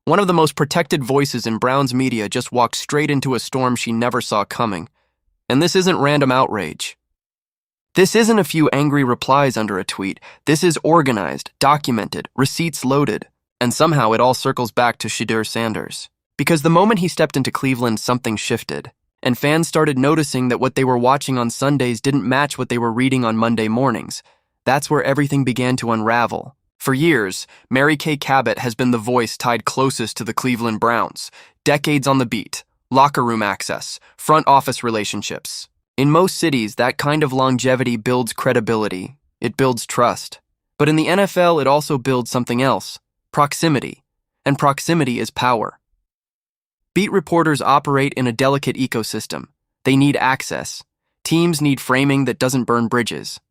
One of the most protected voices in Brown's media just walked straight into a storm she never saw coming. And this isn't random outrage. This isn't a few angry replies under a tweet. This is organized, documented, receipts loaded. And somehow it all circles back to Shedeur Sanders. Because the moment he stepped into Cleveland, something shifted. And fans started noticing that what they were watching on Sundays didn't match what they were reading on Monday mornings. That's where everything began to unravel. For years, Mary Kay Cabot has been the voice tied closest to the Cleveland Browns. Decades on the beat, locker room access, front office relationships. In most cities, that kind of longevity builds credibility. It builds trust. But in the NFL, it also builds something else, proximity. And proximity is power. Beat reporters operate in a delicate ecosystem. They need access. Teams need framing that doesn't burn bridges.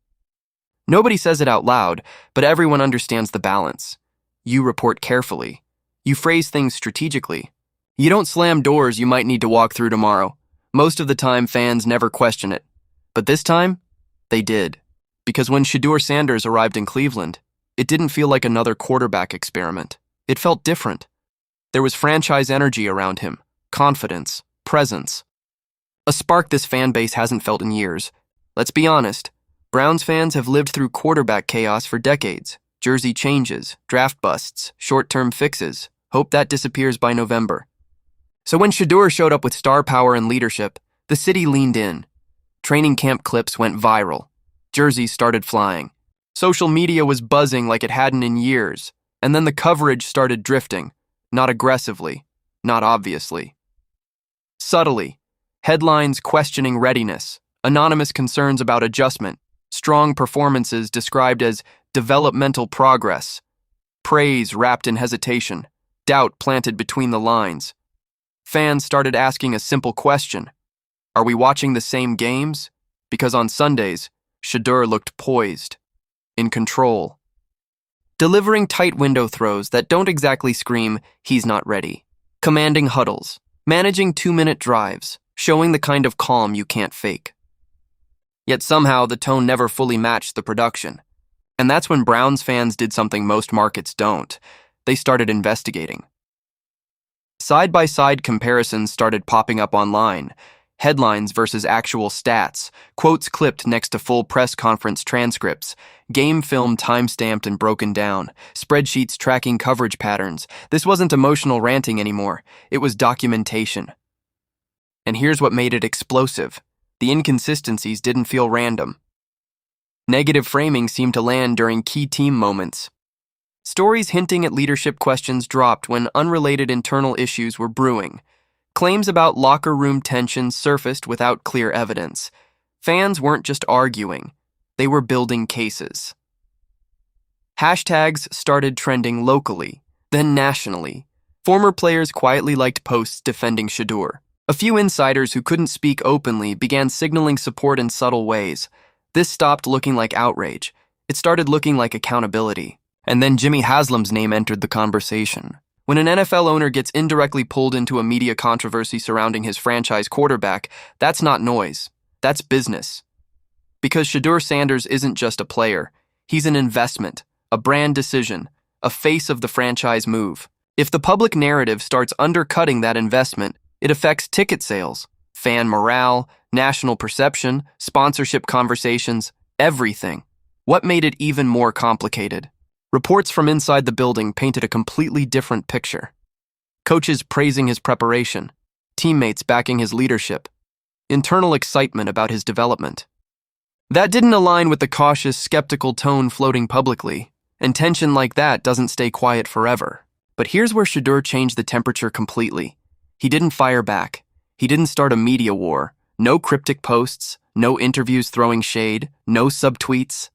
Nobody says it out loud, but everyone understands the balance. You report carefully. You phrase things strategically. You don't slam doors you might need to walk through tomorrow. Most of the time, fans never question it. But this time, they did. Because when Shedeur Sanders arrived in Cleveland, it didn't feel like another quarterback experiment. It felt different. There was franchise energy around him, confidence, presence. A spark this fan base hasn't felt in years. Let's be honest, Browns fans have lived through quarterback chaos for decades. Jersey changes, draft busts, short-term fixes. Hope that disappears by November. So when Shedeur showed up with star power and leadership, the city leaned in. Training camp clips went viral. Jerseys started flying. Social media was buzzing like it hadn't in years. And then the coverage started drifting. Not aggressively, not obviously. Subtly. Headlines questioning readiness, anonymous concerns about adjustment, strong performances described as developmental progress, praise wrapped in hesitation, doubt planted between the lines. Fans started asking a simple question. Are we watching the same games? Because on Sundays, Shedeur looked poised, in control, delivering tight window throws that don't exactly scream, he's not ready, commanding huddles, managing 2-minute drives, showing the kind of calm you can't fake. Yet somehow the tone never fully matched the production. And that's when Browns fans did something most markets don't. They started investigating. Side-by-side comparisons started popping up online. Headlines versus actual stats, quotes clipped next to full press conference transcripts, game film time-stamped and broken down, spreadsheets tracking coverage patterns. This wasn't emotional ranting anymore. It was documentation. And here's what made it explosive. The inconsistencies didn't feel random. Negative framing seemed to land during key team moments. Stories hinting at leadership questions dropped when unrelated internal issues were brewing. Claims about locker room tension surfaced without clear evidence. Fans weren't just arguing, they were building cases. Hashtags started trending locally, then nationally. Former players quietly liked posts defending Shedeur. A few insiders who couldn't speak openly began signaling support in subtle ways. This stopped looking like outrage. It started looking like accountability. And then Jimmy Haslam's name entered the conversation. When an NFL owner gets indirectly pulled into a media controversy surrounding his franchise quarterback, that's not noise. That's business. Because Shedeur Sanders isn't just a player. He's an investment, a brand decision, a face of the franchise move. If the public narrative starts undercutting that investment, it affects ticket sales, fan morale, national perception, sponsorship conversations, everything. What made it even more complicated? Reports from inside the building painted a completely different picture. Coaches praising his preparation, teammates backing his leadership, internal excitement about his development. That didn't align with the cautious, skeptical tone floating publicly, and tension like that doesn't stay quiet forever. But here's where Shedeur changed the temperature completely. He didn't fire back. He didn't start a media war. No cryptic posts, no interviews throwing shade, no subtweets.